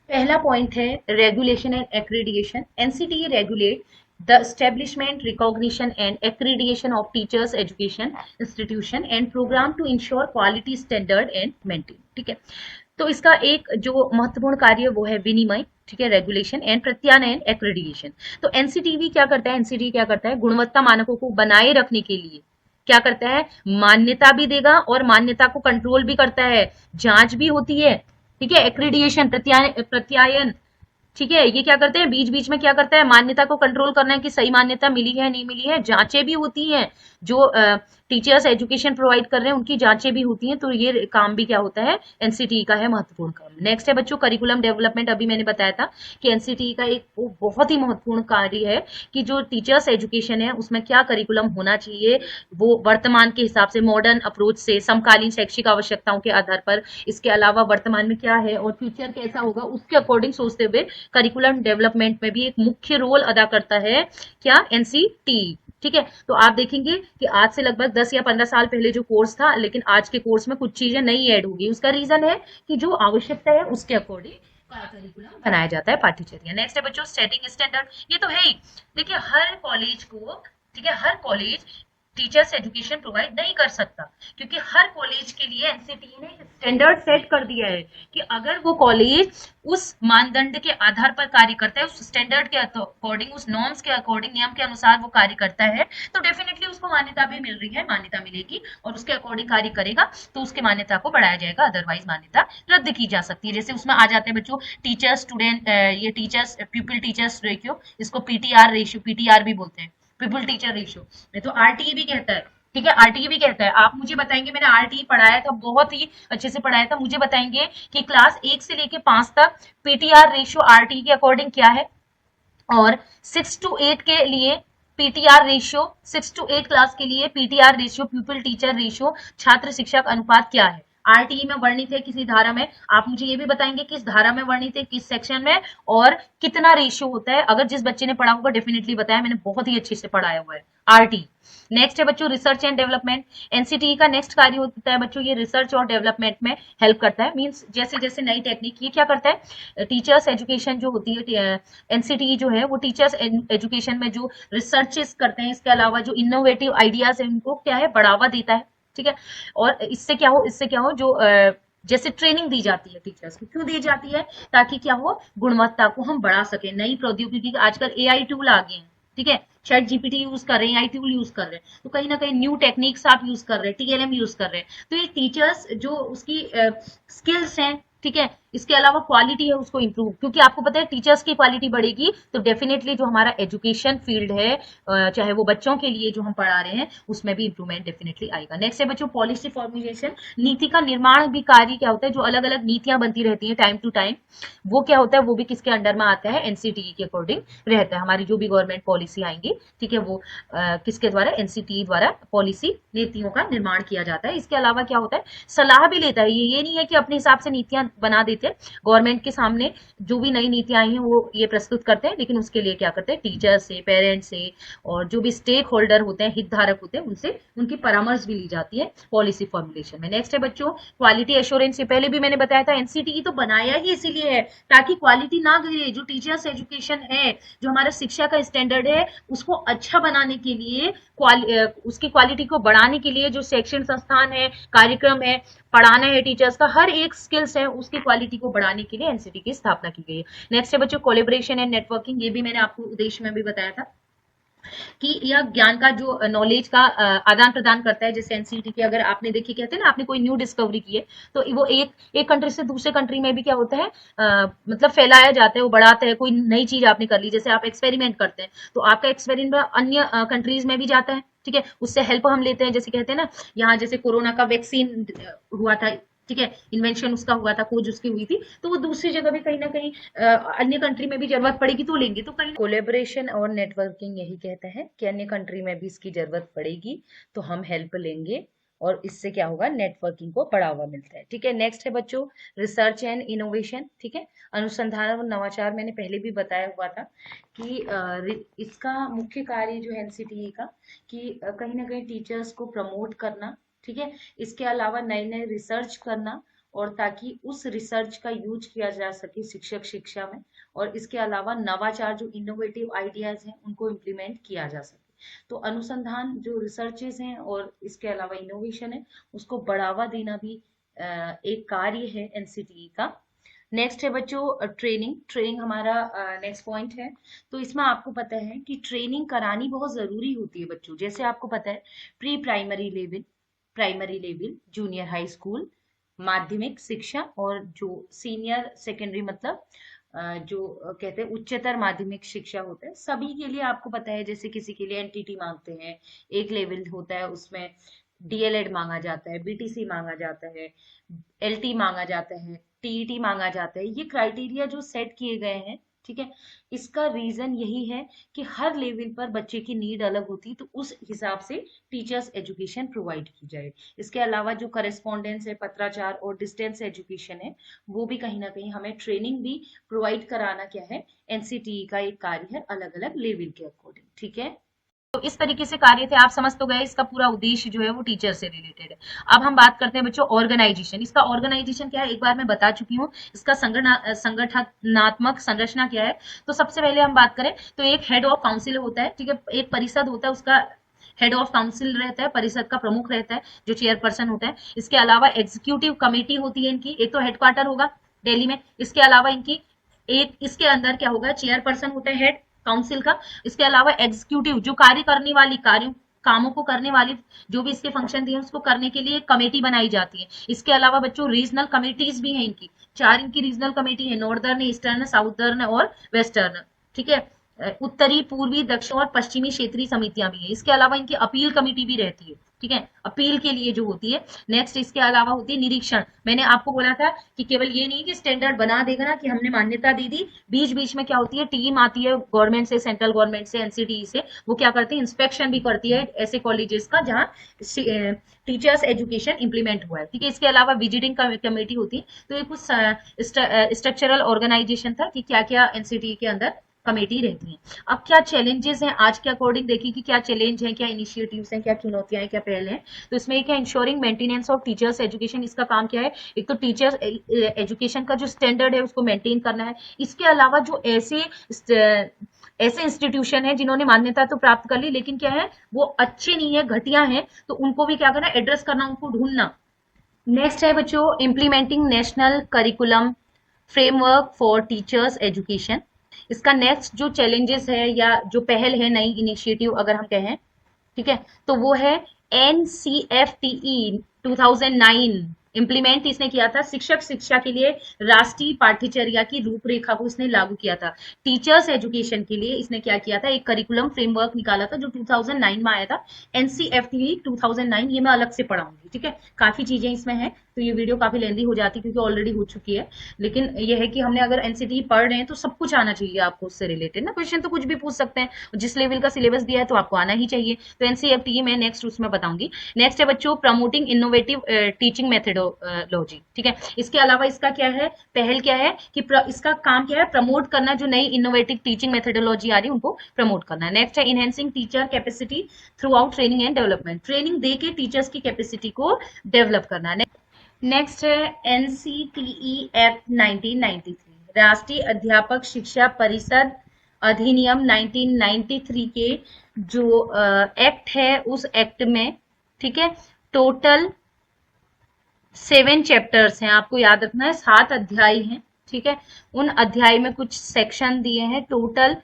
पहला पॉइंट है regulation and accreditation. NCT regulate the establishment, recognition and accreditation of teachers education institution and program to ensure quality standard and maintain. ठीक है। तो इसका एक जो महत्वपूर्ण कार्य वो है विनिमय, ठीक है, रेगुलेशन एंड प्रत्यानयन, एक्रीडिएशन। तो एनसीटीवी क्या करता है, एनसीटी क्या करता है, गुणवत्ता मानकों को बनाए रखने के लिए क्या करता है, मान्यता भी देगा और मान्यता को कंट्रोल भी करता है, जांच भी होती है। ठीक है। एक्रीडिएशन, प्रत्यायन, ठीक है, ये क्या करते हैं, बीच बीच में क्या करता है, मान्यता को कंट्रोल करना है कि सही मान्यता मिली है नहीं मिली है, जांचें भी होती हैं, जो टीचर्स एजुकेशन प्रोवाइड कर रहे हैं उनकी जांचें भी होती हैं। तो ये काम भी क्या होता है, एनसीटी का है महत्वपूर्ण काम। नेक्स्ट है बच्चों करिकुलम डेवलपमेंट। अभी मैंने बताया था कि एनसीटी का एक वो बहुत ही महत्वपूर्ण कार्य है कि जो टीचर्स एजुकेशन है उसमें क्या करिकुलम होना चाहिए, वो वर्तमान के हिसाब से, मॉडर्न अप्रोच से, समकालीन शैक्षिक आवश्यकताओं के आधार पर, इसके अलावा वर्तमान में क्या है और फ्यूचर कैसा होगा उसके अकॉर्डिंग सोचते हुए करिकुलम डेवलपमेंट में भी एक मुख्य रोल अदा करता है क्या, एनसीटी। ठीक है। तो आप देखेंगे कि आज से लगभग 10 या 15 साल पहले जो कोर्स था, लेकिन आज के कोर्स में कुछ चीजें नई ऐड होगी। उसका रीजन है कि जो आवश्यकता है उसके अकॉर्डिंग करिकुलम बनाया जाता है, पाठ्यचर्या। नेक्स्ट है बच्चों सेटिंग स्टैंडर्ड। ये तो है ही, देखिए हर कॉलेज को, ठीक है, हर कॉलेज टीचर्स एजुकेशन प्रोवाइड नहीं कर सकता, क्योंकि हर कॉलेज के लिए एनसीटीई ने स्टैंडर्ड सेट कर दिया है कि अगर वो कॉलेज उस मानदंड के आधार पर कार्य करता है, उस स्टैंडर्ड के अकॉर्डिंग, उस नॉर्म्स के अकॉर्डिंग, नियम के अनुसार वो कार्य करता है, तो डेफिनेटली उसको मान्यता भी मिल रही है, मान्यता मिलेगी और उसके अकॉर्डिंग कार्य करेगा तो उसके मान्यता को बढ़ाया जाएगा, अदरवाइज मान्यता रद्द की जा सकती है। जैसे उसमें आ जाते हैं बच्चों टीचर स्टूडेंट, ये टीचर्स प्यूपिल टीचर्स रेशियो, इसको पीटीआर रेशियो, पीटीआर भी बोलते हैं, पीपल टीचर रेशियो, नहीं तो आरटीई भी कहता है। ठीक है, आरटीई भी कहता है। आप मुझे बताएंगे, मैंने आरटीई पढ़ाया था, बहुत ही अच्छे से पढ़ाया था, मुझे बताएंगे कि क्लास 1 से लेके 5 तक पीटीआर रेशियो आरटीई के अकॉर्डिंग क्या है, और 6 टू 8 के लिए पीटीआर रेशियो, 6 टू 8 क्लास के लिए पीटीआर रेशियो, प्यूपिल टीचर रेशियो, छात्र शिक्षक अनुपात क्या है, आरटीई में वर्णित है किसी धारा में। आप मुझे ये भी बताएंगे किस धारा में वर्णित है, किस सेक्शन में, और कितना रेशियो होता है। अगर जिस बच्चे ने पढ़ा होगा डेफिनेटली बताया, मैंने बहुत ही अच्छे से पढ़ाया हुआ है आरटी। नेक्स्ट है बच्चों रिसर्च एंड डेवलपमेंट। एनसीटीई का नेक्स्ट कार्य होता है बच्चों, ये रिसर्च और डेवलपमेंट में हेल्प करता है। मींस जैसे जैसे नई टेक्निक, ये क्या करता है, टीचर्स एजुकेशन जो होती है, एनसीटीई जो है वो टीचर्स एजुकेशन में जो रिसर्चेस करते हैं, इसके अलावा जो इनोवेटिव आइडियाज है उनको क्या है, बढ़ावा देता है। ठीक है, और इससे क्या हो जो जैसे ट्रेनिंग दी जाती है टीचर्स को, क्यों दी जाती है, ताकि क्या हो, गुणवत्ता को हम बढ़ा सके। नई प्रौद्योगिकी, आजकल एआई टूल आ गए हैं, ठीक है, चैट जीपीटी यूज कर रहे हैं, एआई टूल यूज कर रहे हैं, तो कहीं ना कहीं न्यू टेक्निक्स आप यूज कर रहे हैं, टीएलएम यूज कर रहे हैं, तो ये टीचर्स जो उसकी स्किल्स हैं, ठीक है, इसके अलावा क्वालिटी है उसको इम्प्रूव, क्योंकि आपको पता है टीचर्स की क्वालिटी बढ़ेगी तो डेफिनेटली जो हमारा एजुकेशन फील्ड है, चाहे वो बच्चों के लिए जो हम पढ़ा रहे हैं, उसमें भी इंप्रूवमेंट डेफिनेटली आएगा। नेक्स्ट है बच्चों पॉलिसी फॉर्मुलेशन। नीति का निर्माण भी कार्य क्या होता है, जो अलग अलग नीतियां बनती रहती है टाइम टू टाइम, वो क्या होता है, वो भी किसके अंडर में आता है, एनसीटीई के अकॉर्डिंग रहता है। हमारी जो भी गवर्नमेंट पॉलिसी आएंगी, ठीक है, वो किसके द्वारा, एनसीटीई द्वारा पॉलिसी नीतियों का निर्माण किया जाता है। इसके अलावा क्या होता है, सलाह भी लेता है। ये नहीं है कि अपने हिसाब से नीतियां बना देते हैं, गवर्नमेंट के सामने जो भी नई नीतियां आई हैं वो ये प्रस्तुत करते हैं, लेकिन उसके लिए क्या करते हैं, टीचर से, पेरेंट्स से, और जो भी स्टेक होल्डर होते हैं, हितधारक होते हैं, उनसे उनकी परामर्श भी ली जाती है पॉलिसी फॉर्मुलेशन में। नेक्स्ट है बच्चों क्वालिटी एश्योरेंस। पहले भी मैंने बताया था, एनसीटीई तो बनाया ही इसीलिए है ताकि क्वालिटी ना गिरे। जो टीचर्स एजुकेशन है, जो हमारा शिक्षा का स्टैंडर्ड है, उसको अच्छा बनाने के लिए, उसकी क्वालिटी को बढ़ाने के लिए जो शैक्षणिक संस्थान है, कार्यक्रम है, पढ़ाना है टीचर्स का, हर एक स्किल्स है उसकी क्वालिटी को बढ़ाने के लिए एनसीटी की स्थापना की गई है। नेक्स्ट है बच्चों कोलेब्रेशन एंड नेटवर्किंग। ये भी मैंने आपको उद्देश्य में भी बताया था कि यह ज्ञान का जो नॉलेज का आदान प्रदान करता है। जैसे एनसीटी की अगर आपने देखी, कहते हैं ना, आपने कोई न्यू डिस्कवरी की है तो वो एक कंट्री से दूसरे कंट्री में भी क्या होता है, मतलब फैलाया जाता है, वो बढ़ाता है। कोई नई चीज आपने कर ली, जैसे आप एक्सपेरिमेंट करते हैं तो आपका एक्सपेरिमेंट अन्य कंट्रीज में भी जाता है, ठीक है, उससे हेल्प हम लेते हैं। जैसे कहते हैं ना, यहाँ जैसे कोरोना का वैक्सीन हुआ था, ठीक है, इन्वेंशन उसका हुआ था, खोज उसकी हुई थी, तो वो दूसरी जगह भी कहीं ना कहीं अन्य कंट्री में भी जरूरत पड़ेगी तो लेंगे, तो कहीं कोलेबोरेशन और नेटवर्किंग यही कहता है कि अन्य कंट्री में भी इसकी जरूरत पड़ेगी तो हम हेल्प लेंगे, और इससे क्या होगा, नेटवर्किंग को बढ़ावा मिलता है। ठीक है, नेक्स्ट है बच्चों रिसर्च एंड इनोवेशन। ठीक है, अनुसंधान और नवाचार, मैंने पहले भी बताया हुआ था कि इसका मुख्य कार्य जो है एनसीटीई का, कि कहीं ना कहीं टीचर्स को प्रमोट करना, ठीक है, इसके अलावा नए नए रिसर्च करना, और ताकि उस रिसर्च का यूज किया जा सके शिक्षक शिक्षा में, और इसके अलावा नवाचार जो इनोवेटिव आइडियाज हैं उनको इम्प्लीमेंट किया जा सके। तो अनुसंधान जो रिसर्चेस हैं और इसके अलावा इनोवेशन है, उसको बढ़ावा देना भी एक कार्य है एनसीटीई का। नेक्स्ट है बच्चों ट्रेनिंग। ट्रेनिंग हमारा नेक्स्ट पॉइंट है। तो इसमें आपको पता है कि ट्रेनिंग करानी बहुत जरूरी होती है बच्चों। जैसे आपको पता है, pre primary level, primary level, junior high school, माध्यमिक शिक्षा, और जो सीनियर सेकेंडरी, मतलब जो कहते हैं उच्चतर माध्यमिक शिक्षा होता है, सभी के लिए आपको पता है, जैसे किसी के लिए एनटीटी मांगते हैं, एक लेवल होता है उसमें डीएलएड मांगा जाता है, बीटीसी मांगा जाता है, एलटी मांगा जाता है, टीईटी मांगा जाता है। ये क्राइटेरिया जो सेट किए गए हैं, ठीक है, इसका रीजन यही है कि हर लेवल पर बच्चे की नीड अलग होती है, तो उस हिसाब से टीचर्स एजुकेशन प्रोवाइड की जाए। इसके अलावा जो करेस्पॉन्डेंस है, पत्राचार और डिस्टेंस एजुकेशन है, वो भी कहीं ना कहीं हमें ट्रेनिंग भी प्रोवाइड कराना क्या है, एनसीटीई का एक कार्य है, अलग अलग लेवल के अकॉर्डिंग। ठीक है, तो इस तरीके से कार्य थे, आप समझ तो गए, इसका पूरा उद्देश्य जो है वो टीचर से रिलेटेड है। अब हम बात करते हैं बच्चों ऑर्गेनाइजेशन। इसका ऑर्गेनाइजेशन क्या है, एक बार मैं बता चुकी हूँ। इसका संगठनात्मक संरचना क्या है। तो सबसे पहले हम बात करें तो एक हेड ऑफ काउंसिल होता है, ठीक है, एक परिषद होता है, उसका हेड ऑफ काउंसिल रहता है, परिषद का प्रमुख रहता है जो चेयरपर्सन होता है। इसके अलावा एग्जीक्यूटिव कमेटी होती है इनकी, एक तो हेडक्वार्टर होगा दिल्ली में, इसके अलावा इनकी एक इसके अंदर क्या होगा, चेयरपर्सन होता है हेड काउंसिल का। इसके अलावा एग्जीक्यूटिव जो कार्य करने वाली कार्यों कामों को करने वाली, जो भी इसके फंक्शन दिए उसको करने के लिए एक कमेटी बनाई जाती है। इसके अलावा बच्चों रीजनल कमेटीज भी हैं इनकी, 4 इनकी रीजनल कमेटी है, नॉर्दर्न, ईस्टर्न, साउदर्न और वेस्टर्न। ठीक है, उत्तरी, पूर्वी, दक्षिण और पश्चिमी क्षेत्रीय समितियां भी है। इसके अलावा इनकी अपील कमेटी भी रहती है। ठीक है, अपील के लिए जो होती है। नेक्स्ट इसके अलावा होती है निरीक्षण। मैंने आपको बोला था कि केवल ये नहीं कि स्टैंडर्ड बना देगा ना, कि हमने मान्यता दे दी, बीच बीच में क्या होती है, टीम आती है गवर्नमेंट से, सेंट्रल गवर्नमेंट से, एनसीटी से, वो क्या करती है, इंस्पेक्शन भी करती है ऐसे कॉलेजेस का जहाँ टीचर्स एजुकेशन इंप्लीमेंट हुआ है। ठीक है, इसके अलावा विजिटिंग कमेटी होती है। तो ये कुछ स्ट्रक्चरल ऑर्गेनाइजेशन था कि क्या क्या एनसीटी के अंदर कमेटी रहती है। अब क्या चैलेंजेस हैं आज के अकॉर्डिंग, देखिए कि क्या चैलेंज है, क्या इनिशिएटिव्स हैं, क्या चुनौतियां हैं, क्या पहल है। तो इसमें एक है ensuring maintenance of teachers education. इसका काम क्या है, एक तो टीचर्स एजुकेशन का जो स्टैंडर्ड है उसको मेंटेन करना है। इसके अलावा जो ऐसे इंस्टीट्यूशन है जिन्होंने मान्यता तो प्राप्त कर ली लेकिन क्या है, वो अच्छे नहीं है, घटिया है, तो उनको भी क्या करना, एड्रेस करना, उनको ढूंढना। नेक्स्ट है बच्चों implementing national curriculum framework for teachers education. इसका नेक्स्ट जो चैलेंजेस है या जो पहल है, नई इनिशिएटिव अगर हम कहें, ठीक है, तो वो है NCFTE 2009। इम्प्लीमेंट इसने किया था, शिक्षक शिक्षा के लिए राष्ट्रीय पाठ्यचर्या की रूपरेखा को इसने लागू किया था। टीचर्स एजुकेशन के लिए इसने क्या किया था, एक करिकुलम फ्रेमवर्क निकाला था जो 2009 में आया था। NCFTE 2009, ये मैं अलग से पढ़ाऊंगी। ठीक है, काफी चीजें इसमें हैं, तो ये वीडियो काफी लेंदी हो जाती है क्योंकि ऑलरेडी हो चुकी है। लेकिन ये है कि हमने अगर एनसीटी पढ़ रहे हैं तो सब कुछ आना चाहिए आपको उससे रिलेटेड ना, क्वेश्चन तो कुछ भी पूछ सकते हैं, जिस लेवल का सिलेबस दिया है तो आपको आना ही चाहिए। तो एनसीएफटी में नेक्स्ट उसमें बताऊंगी। नेक्स्ट है बच्चों प्रमोटिंग इनोवेटिव टीचिंग मेथडोलॉजी। ठीक है, इसके अलावा इसका क्या है, पहल क्या है कि इसका काम क्या है, प्रमोट करना, जो नई इनोवेटिव टीचिंग मेथडोलॉजी आ रही है उनको प्रमोट करना है। नेक्स्ट है enhancing teacher capacity throughout training and development, training दे के टीचर्स की कैपेसिटी को डेवलप करना है। नेक्स्ट है NCTE एक्ट 1993, राष्ट्रीय अध्यापक शिक्षा परिषद अधिनियम 1993 के जो एक्ट है, उस एक्ट में, ठीक है, टोटल 7 चैप्टर्स हैं, आपको याद रखना है, 7 अध्याय हैं। ठीक है, उन अध्याय में कुछ सेक्शन दिए हैं, टोटल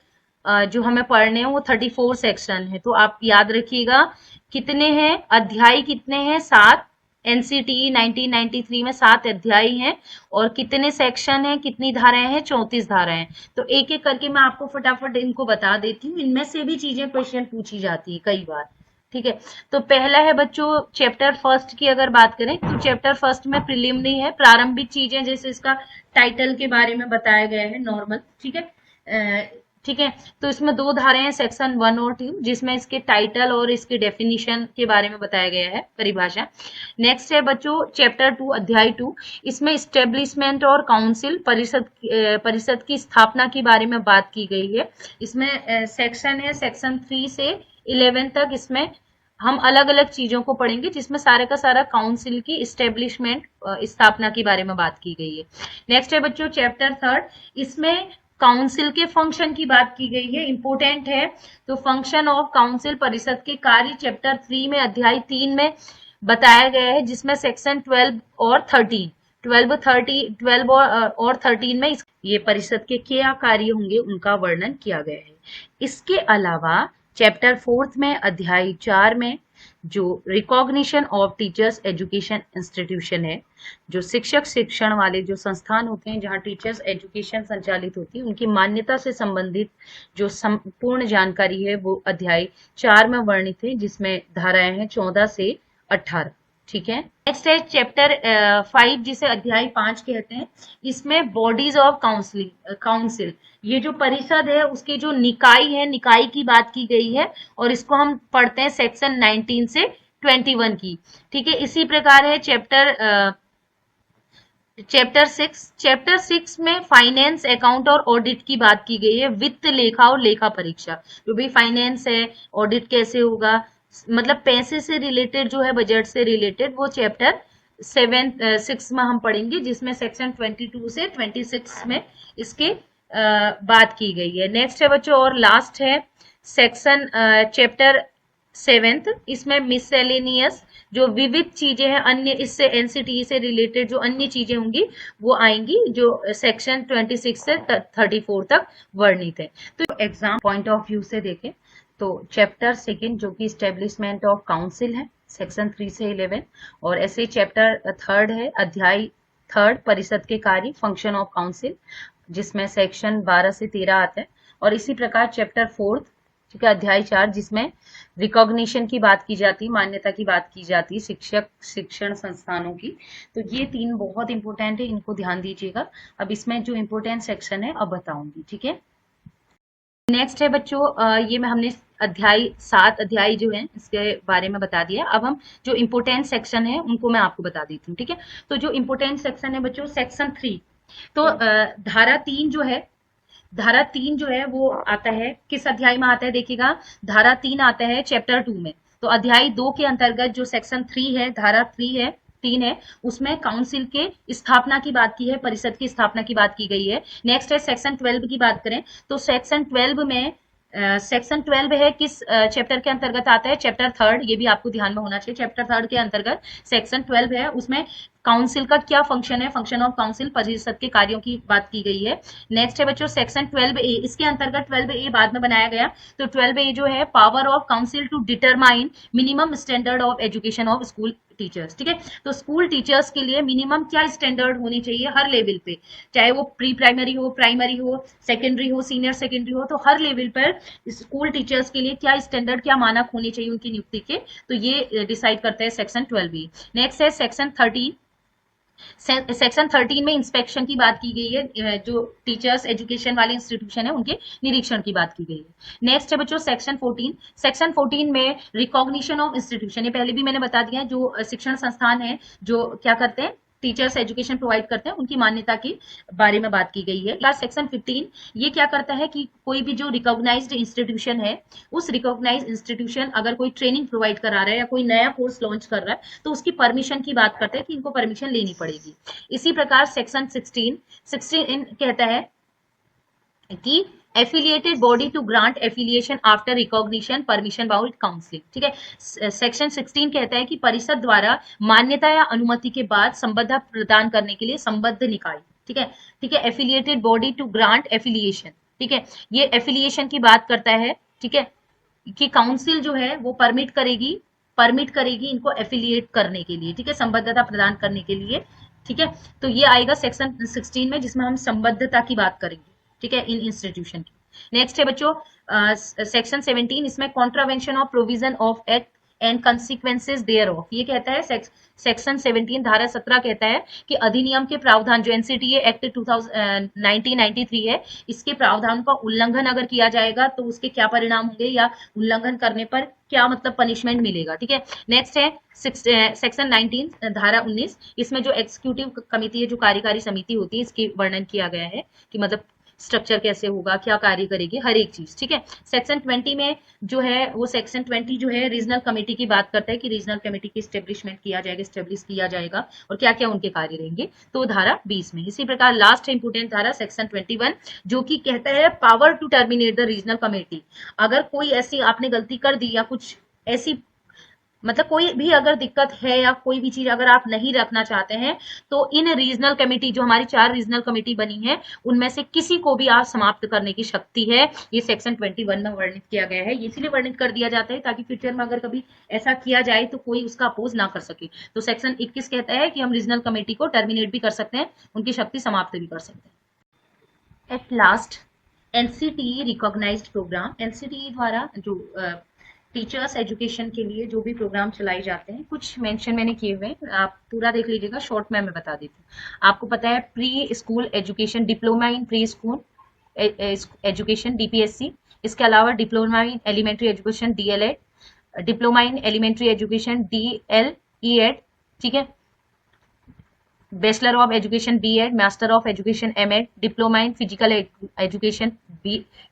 जो हमें पढ़ने हैं वो 34 सेक्शन है। तो आप याद रखिएगा कितने हैं अध्याय, कितने हैं, 7। एनसीटीई 1993 में 7 अध्याय हैं और कितने सेक्शन हैं, कितनी धाराएं हैं, 34 धाराएं। तो एक एक करके मैं आपको फटाफट इनको बता देती हूँ, इनमें से भी चीजें क्वेश्चन पूछी जाती है कई बार। ठीक है, तो पहला है बच्चों चैप्टर फर्स्ट की अगर बात करें तो चैप्टर फर्स्ट में प्रिलिमिनरी है, प्रारंभिक चीजें, जैसे इसका टाइटल के बारे में बताया गया है, नॉर्मल। ठीक है, ठीक है, तो इसमें 2 धाराएं हैं, सेक्शन 1 और 2, जिसमें इसके टाइटल और इसके डेफिनेशन के बारे में बताया गया है, परिभाषा। नेक्स्ट है बच्चों चैप्टर 2 अध्याय 2, इसमें स्टेब्लिशमेंट और काउंसिल, परिषद की स्थापना के बारे में बात की गई है। इसमें सेक्शन है, सेक्शन 3 से 11 तक, इसमें हम अलग अलग चीजों को पढ़ेंगे जिसमें सारे का सारा काउंसिल की स्टेब्लिशमेंट, स्थापना के बारे में बात की गई है। नेक्स्ट है बच्चों चैप्टर 3, इसमें काउंसिल के फंक्शन की बात की गई है, इंपोर्टेंट है। तो फंक्शन ऑफ काउंसिल, परिषद के कार्य, चैप्टर 3 में अध्याय 3 में बताया गया है, जिसमें सेक्शन 12 और 13, 12 और 13 में ये परिषद के क्या कार्य होंगे उनका वर्णन किया गया है। इसके अलावा चैप्टर 4 में अध्याय 4 में जो recognition of teachers education institution है, जो शिक्षक शिक्षण वाले जो संस्थान होते हैं जहां टीचर्स एजुकेशन संचालित होती है, उनकी मान्यता से संबंधित जो संपूर्ण जानकारी है वो अध्याय 4 में वर्णित है, जिसमें धाराएं हैं 14 से 18। ठीक है, नेक्स्ट है चैप्टर 5 जिसे अध्याय 5 कहते हैं। इसमें बॉडीज ऑफ काउंसिल, ये जो परिषद है उसके जो निकाय है, निकाय की बात की गई है और इसको हम पढ़ते हैं सेक्शन 19 से 21 की। ठीक है, इसी प्रकार है चैप्टर 6 में फाइनेंस, अकाउंट और ऑडिट की बात की गई है, वित्त, लेखा और लेखा परीक्षा। जो भी फाइनेंस है, ऑडिट कैसे होगा, मतलब पैसे से रिलेटेड जो है, बजट से रिलेटेड, वो चैप्टर 6 में हम पढ़ेंगे, जिसमें सेक्शन 22 से 26 में इसके बात की गई है। नेक्स्ट है बच्चों और लास्ट है सेक्शन चैप्टर सेवेंथ, इसमें मिससेलेनियस, जो विविध चीजें हैं, अन्य इससे एनसीटी से रिलेटेड जो अन्य चीजें होंगी वो आएंगी, जो सेक्शन 26 से 34 तक वर्णित है। तो एग्जाम पॉइंट ऑफ व्यू से देखें तो चैप्टर सेकंड जो कि स्टेब्लिशमेंट ऑफ काउंसिल है, सेक्शन 3 से 11, और ऐसे चैप्टर थर्ड है, अध्याय थर्ड, परिषद के कार्य, फंक्शन ऑफ काउंसिल, जिसमें सेक्शन 12 से 13 आता है। और इसी प्रकार चैप्टर फोर्थ, ठीक है, अध्याय 4, जिसमें रिकॉग्निशन की बात की जाती, मान्यता की बात की जाती, शिक्षक शिक्षण संस्थानों की। तो ये तीन बहुत इंपॉर्टेंट है, इनको ध्यान दीजिएगा। अब इसमें जो इंपॉर्टेंट सेक्शन है अब बताऊंगी, ठीक है। नेक्स्ट है बच्चों, ये में हमने अध्याय 7 अध्याय जो है इसके बारे में बता दिया। अब हम जो इम्पोर्टेंट सेक्शन है उनको मैं आपको बता देती हूँ, ठीक है। तो जो इम्पोर्टेंट सेक्शन है बच्चों, सेक्शन 3, तो धारा 3 जो है, धारा 3 जो है वो आता है किस अध्याय में आता है, देखिएगा, धारा 3 आता है चैप्टर 2 में। तो अध्याय 2 के अंतर्गत जो सेक्शन 3 है, धारा 3 है, उसमें काउंसिल के स्थापना की बात की है, परिषद की स्थापना की बात की गई है। नेक्स्ट है सेक्शन 12 की बात करें तो सेक्शन 12 में सेक्शन 12 है किस चैप्टर के अंतर्गत आता है, चैप्टर थर्ड, ये भी आपको ध्यान में होना चाहिए। चैप्टर थर्ड के अंतर्गत सेक्शन 12 है, उसमें काउंसिल का क्या फंक्शन है, फंक्शन ऑफ काउंसिल, परिषद के कार्यों की बात की गई है। नेक्स्ट है बच्चों सेक्शन 12A, इसके अंतर्गत 12A बाद में बनाया गया। तो 12A जो है power of council to determine minimum standard of education of school teachers, ठीक है। तो स्कूल टीचर्स के लिए मिनिमम क्या स्टैंडर्ड होनी चाहिए हर लेवल पे, चाहे वो प्री प्राइमरी हो, प्राइमरी हो, सेकेंडरी हो, सीनियर सेकेंडरी हो, तो हर लेवल पर स्कूल टीचर्स के लिए क्या स्टैंडर्ड, क्या मानक होने चाहिए उनकी नियुक्ति के, तो ये डिसाइड करता है सेक्शन 12B। नेक्स्ट है सेक्शन 13। सेक्शन 13 में इंस्पेक्शन की बात की गई है, जो टीचर्स एजुकेशन वाले इंस्टीट्यूशन है उनके निरीक्षण की बात की गई है। नेक्स्ट है बच्चों सेक्शन 14। सेक्शन 14 में रिकॉग्निशन ऑफ इंस्टीट्यूशन, ये पहले भी मैंने बता दिया, जो शिक्षण संस्थान है जो क्या करते हैं, टीचर्स एजुकेशन प्रोवाइड करते हैं, उनकी मान्यता के बारे में बात की गई है। क्लास सेक्शन 15 ये क्या करता है कि कोई भी जो रिकॉग्नाइज्ड इंस्टीट्यूशन है, उस रिकॉग्नाइज्ड इंस्टीट्यूशन अगर कोई ट्रेनिंग प्रोवाइड करा रहा है या कोई नया कोर्स लॉन्च कर रहा है तो उसकी परमिशन की बात करते हैं कि इनको परमिशन लेनी पड़ेगी। इसी प्रकार सेक्शन 16 कहता है कि affiliated body to grant affiliation after recognition permission by council, ठीक है। सेक्शन 16 कहता है कि परिषद द्वारा मान्यता या अनुमति के बाद संबद्ध प्रदान करने के लिए संबद्ध निकाय, ठीक है, ठीक है, affiliated body to grant affiliation, ठीक है, ये एफिलिएशन की बात करता है, ठीक है, कि काउंसिल जो है वो परमिट करेगी इनको एफिलिएट करने के लिए, ठीक है, संबद्धता प्रदान करने के लिए, ठीक है। तो ये आएगा सेक्शन 16 में, जिसमें हम संबद्धता की बात करेंगे, ठीक है, इन इंस्टीट्यूशन की। नेक्स्ट है बच्चों सेक्शन 17, इसमें contravention of provision of act and consequences thereof, ये कहता है सेक्शन 17 धारा 17 कहता है कि अधिनियम के प्रावधान जो एनसीटीए एक्ट 1993 है, इसके प्रावधान का उल्लंघन अगर किया जाएगा तो उसके क्या परिणाम होंगे, या उल्लंघन करने पर क्या मतलब पनिशमेंट मिलेगा, ठीक है। नेक्स्ट है सेक्शन 19 धारा 19, इसमें जो एग्जीक्यूटिव कमिटी है, जो कार्यकारी समिति होती है, इसकी वर्णन किया गया है कि मतलब स्ट्रक्चर कैसे होगा, क्या कार्य करेगी, हर एक चीज, ठीक है। सेक्शन 20 में जो है वो सेक्शन 20 जो है रीजनल कमेटी की बात करता है कि रीजनल कमेटी की स्टेब्लिशमेंट किया जाएगा, स्टेब्लिश किया जाएगा और क्या क्या उनके कार्य रहेंगे, तो धारा 20 में। इसी प्रकार लास्ट इंपोर्टेंट धारा सेक्शन 21 जो कि कहता है power to terminate the regional committee, अगर कोई ऐसी आपने गलती कर दी या कुछ ऐसी मतलब कोई भी अगर दिक्कत है या कोई भी चीज अगर आप नहीं रखना चाहते हैं तो इन रीजनल कमेटी, जो हमारी 4 रीजनल कमेटी बनी है, उनमें से किसी को भी आप समाप्त करने की शक्ति है, ये सेक्शन 21 में वर्णित किया गया है। इसलिए वर्णित कर दिया जाता है ताकि फ्यूचर में अगर कभी ऐसा किया जाए तो कोई उसका अपोज ना कर सके। तो सेक्शन 21 कहता है कि हम रीजनल कमेटी को टर्मिनेट भी कर सकते हैं, उनकी शक्ति समाप्त भी कर सकते हैं। At last NCTE recognized programme, NCTE द्वारा जो टीचर्स एजुकेशन के लिए जो भी प्रोग्राम चलाए जाते हैं, कुछ मेंशन मैंने किए हुए हैं, आप पूरा देख लीजिएगा, शॉर्ट में मैं बता देती हूँ। आपको पता है pre school education, diploma in pre school education DPSC, इसके अलावा diploma in elementary education DLEd, diploma in elementary education DElEd, ठीक है, bachelor of education BEd, master of education MEd, diploma in physical education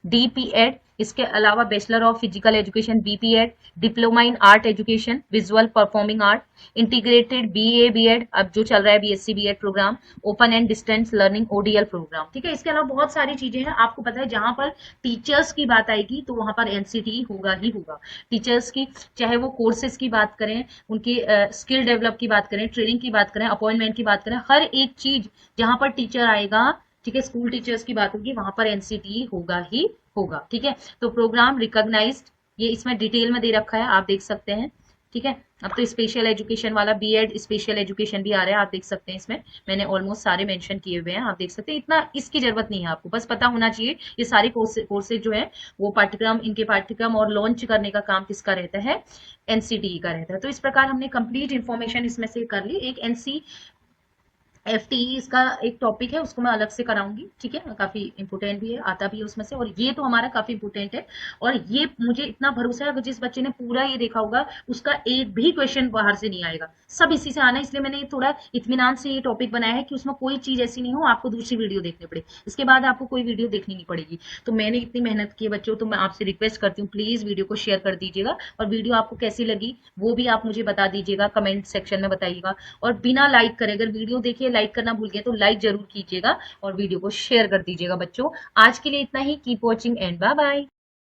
DPEd, इसके अलावा bachelor of physical education BPEd, diploma in art education visual performing art, integrated BA BEd, अब जो चल रहा है BSc BEd program, open and distance learning ODL programme. ठीक है, इसके अलावा बहुत सारी चीजें हैं। आपको पता है जहां पर टीचर्स की बात आएगी तो वहां पर एनसीटी होगा ही होगा। टीचर्स की, चाहे वो कोर्सेज की बात करें, उनकी स्किल डेवलप की बात करें, ट्रेनिंग की बात करें, अपॉइंटमेंट की बात करें, हर एक चीज जहां पर टीचर आएगा, ठीक है, स्कूल टीचर्स की बात होगी, वहां पर एनसीटी होगा ही होगा। ठीक है, तो प्रोग्राम रिकॉग्नाइज्ड, ये इसमें डिटेल में दे रखा है, आप देख सकते हैं। ठीक है, अब तो स्पेशल एजुकेशन वाला बीएड स्पेशल एजुकेशन भी आ रहा है, आप देख सकते हैं। इसमें मैंने ऑलमोस्ट सारे मेंशन किए हुए हैं, आप देख सकते हैं। इतना इसकी जरूरत नहीं है, आपको बस पता होना चाहिए ये सारे कोर्सेज जो है वो पाठ्यक्रम, इनके पाठ्यक्रम और लॉन्च करने का काम किसका रहता है, एनसीटी का रहता है। तो इस प्रकार हमने कंप्लीट इंफॉर्मेशन इसमें से कर ली। एक एनसी एफटीई इसका एक टॉपिक है, उसको मैं अलग से कराऊंगी। ठीक है, काफी इंपोर्टेंट भी है, आता भी है उसमें से, और ये तो हमारा काफी इंपोर्टेंट है। और ये मुझे इतना भरोसा है, अगर जिस बच्चे ने पूरा ये देखा होगा उसका एक भी क्वेश्चन बाहर से नहीं आएगा, सब इसी से आना है। इसलिए मैंने थोड़ा इत्मीनान से ये टॉपिक बनाया है कि उसमें कोई चीज ऐसी नहीं हो आपको दूसरी वीडियो देखनी पड़े, इसके बाद आपको कोई वीडियो देखनी नहीं पड़ेगी। तो मैंने इतनी मेहनत की है बच्चों, तो मैं आपसे रिक्वेस्ट करती हूँ प्लीज वीडियो को शेयर कर दीजिएगा, और वीडियो आपको कैसी लगी वो भी आप मुझे बता दीजिएगा, कमेंट सेक्शन में बताइएगा। और बिना लाइक करे, अगर वीडियो देखिए लाइक करना भूल गए तो लाइक जरूर कीजिएगा और वीडियो को शेयर कर दीजिएगा बच्चों। आज के लिए इतना ही, keep watching and bye bye.